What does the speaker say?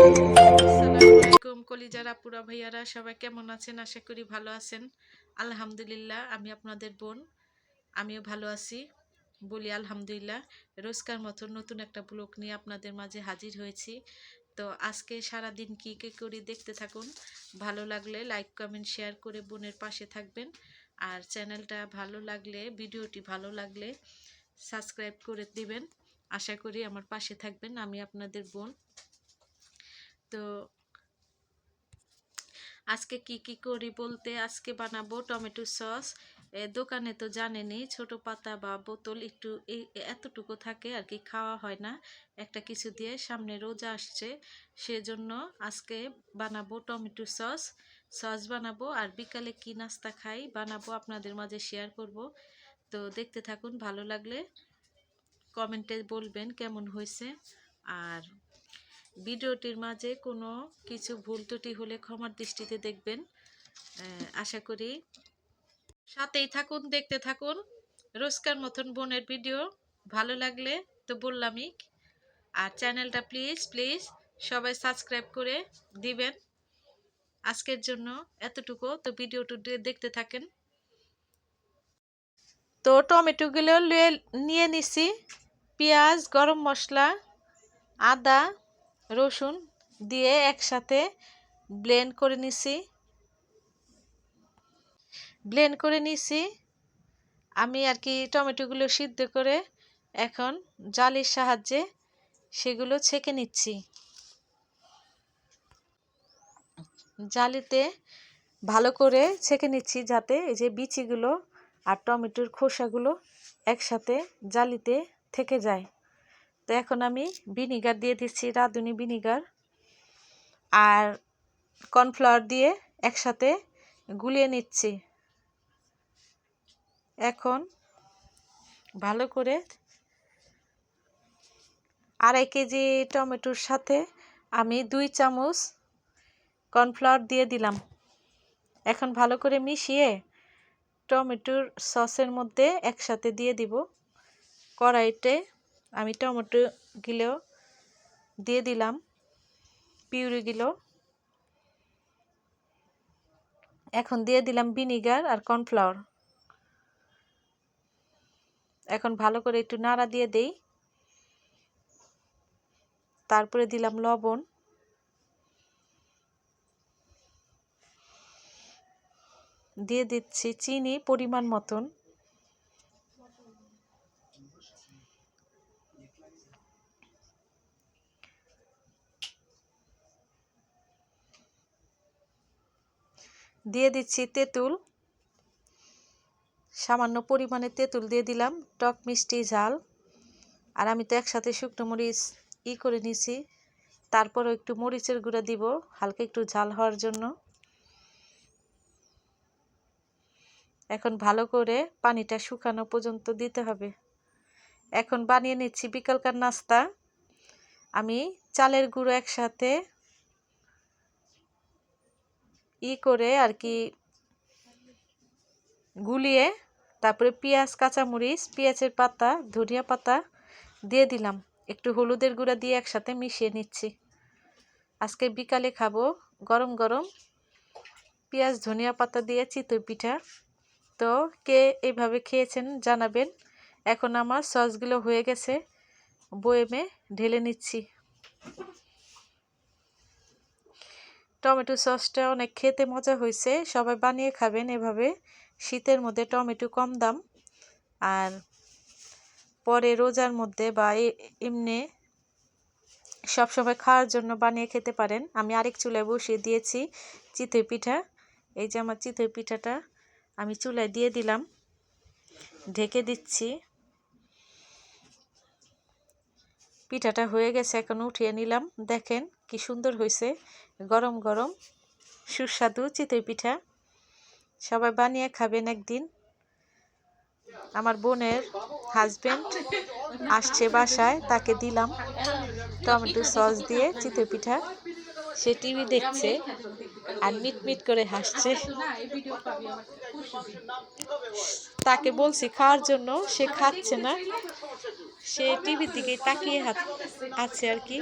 আসসালামু আলাইকুম কলিজার আপুরা ভাইয়ারা সবাই কেমন আছেন? আশা করি ভালো আছেন। আলহামদুলিল্লাহ আমি আপনাদের বোন, আমিও ভালো আছি। বলি আলহামদুলিল্লাহ। রোজকার মতো নতুন একটা ব্লগ নিয়ে আপনাদের মাঝে হাজির হয়েছি। তো আজকে সারাদিন কি কি করি দেখতে থাকুন। ভালো লাগলে লাইক কমেন্ট শেয়ার করে বোনের পাশে থাকবেন। আর চ্যানেলটা ভালো লাগলে, ভিডিওটি ভালো লাগলে সাবস্ক্রাইব করে দিবেন। আশা করি আমার পাশে থাকবেন। আমি আপনাদের বোন। তো আজকে কি করি বলতে, আজকে বানাবো টমেটো সস। দোকানে তো জানেনই ছোট পাতা বা বোতল একটু এতটুকু থাকে আর কি, খাওয়া হয় না একটা কিছু দিয়ে। সামনে রোজা আসছে, সেজন্য আজকে বানাবো টমেটো সস বানাবো। আর বিকালে কি নাস্তা খাই বানাবো আপনাদের মাঝে শেয়ার করব। তো দেখতে থাকুন, ভালো লাগলে কমেন্টে বলবেন কেমন হয়েছে। আর ভিডিওটির মাঝে কোনো কিছু ভুল ত্রুটি হলে ক্ষমার দৃষ্টিতে দেখবেন। আশা করি সাথেই থাকুন, দেখতে থাকুন। রোজকার মতন বোনের ভিডিও ভালো লাগলে তো বললামই। আর চ্যানেলটা প্লিজ প্লিজ সবাই সাবস্ক্রাইব করে দিবেন। আজকের জন্য এতটুকু। তো ভিডিওটি দেখতে থাকেন। তো টমেটোগুলো নিয়ে নিছি, পেঁয়াজ, গরম মশলা, আদা, রসুন দিয়ে একসাথে ব্লেন্ড করে নিছি আমি আর কি। টমেটোগুলো সিদ্ধ করে এখন জালির সাহায্যে সেগুলো ছেঁকে নিচ্ছি। জালিতে ভালো করে ছেঁকে নিচ্ছি যাতে এই যে বিচিগুলো আর টমেটোর খোসাগুলো একসাথে জালিতে থেকে যায়। তো এখন আমি ভিনিগার দিয়ে দিচ্ছি, রাঁধুনি ভিনিগার আর কর্নফ্লাওয়ার দিয়ে একসাথে গুলিয়ে নিচ্ছি। এখন ভালো করে 2.5 কেজি টমেটোর সাথে আমি 2 চামচ কর্নফ্লাওয়ার দিয়ে দিলাম। এখন ভালো করে মিশিয়ে টমেটোর সসের মধ্যে একসাথে দিয়ে দিব। কড়াইতে আমি টমেটোগুলো দিয়ে দিলাম, পিউরিগুলো। এখন দিয়ে দিলাম ভিনিগার আর কর্নফ্লাওয়ার। এখন ভালো করে একটু নাড়া দিয়ে দেই। তারপরে দিলাম লবণ, দিয়ে দিচ্ছি চিনি পরিমাণ মতন, দিয়ে দিচ্ছি তেঁতুল, সামান্য পরিমাণে তেঁতুল দিয়ে দিলাম, টক মিষ্টি ঝাল। আর আমি তো একসাথে শুকনো মরিচ করে নিছি, তারপরও একটু মরিচের গুঁড়া দিব হালকা একটু ঝাল হওয়ার জন্য। এখন ভালো করে পানিটা শুকানো পর্যন্ত দিতে হবে। এখন বানিয়ে নিচ্ছি বিকালকার নাস্তা। আমি চালের গুঁড়ো একসাথে করে আর কি গুলিয়ে, তারপরে পেঁয়াজ, কাঁচামরিচ, পেঁয়াজের পাতা, ধনিয়া পাতা দিয়ে দিলাম, একটু হলুদের গুঁড়া দিয়ে একসাথে মিশিয়ে নিচ্ছি। আজকে বিকালে খাবো গরম গরম পেঁয়াজ ধনিয়া পাতা দিয়ে চিতই পিঠা। তো কে এইভাবে খেয়েছেন জানাবেন। এখন আমার সসগুলো হয়ে গেছে, বয়েমে ঢেলে নিচ্ছি। টমেটো সসটা অনেক খেতে মজা হয়েছে, সবাই বানিয়ে খাবেন এভাবে। শীতের মধ্যে টমেটো কম দাম, আর পরে রোজার মধ্যে বা এমনি সবসময় খাওয়ার জন্য বানিয়ে খেতে পারেন। আমি আরেক চুলায় বসিয়ে দিয়েছি চিতই পিঠা। এই যে আমার চিতই পিঠাটা আমি চুলায় দিয়ে দিলাম, ঢেকে দিচ্ছি। পিঠাটা হয়ে গেছে, এখন উঠিয়ে নিলাম। দেখেন কি সুন্দর হয়েছে, গরম গরম সুস্বাদু চিতই পিঠা। সবাই বানিয়ে খাবেন একদিন। আমার বোনের হাজবেন্ড আসছে বাসায়, তাকে দিলাম টমেটো সস দিয়ে চিতই পিঠা। সে টিভি দেখছে আর মিটমিট করে হাসছে। তাকে বলছি খাওয়ার জন্য, সে খাচ্ছে না, সে টিভির দিকে তাকিয়ে আছে আর কি।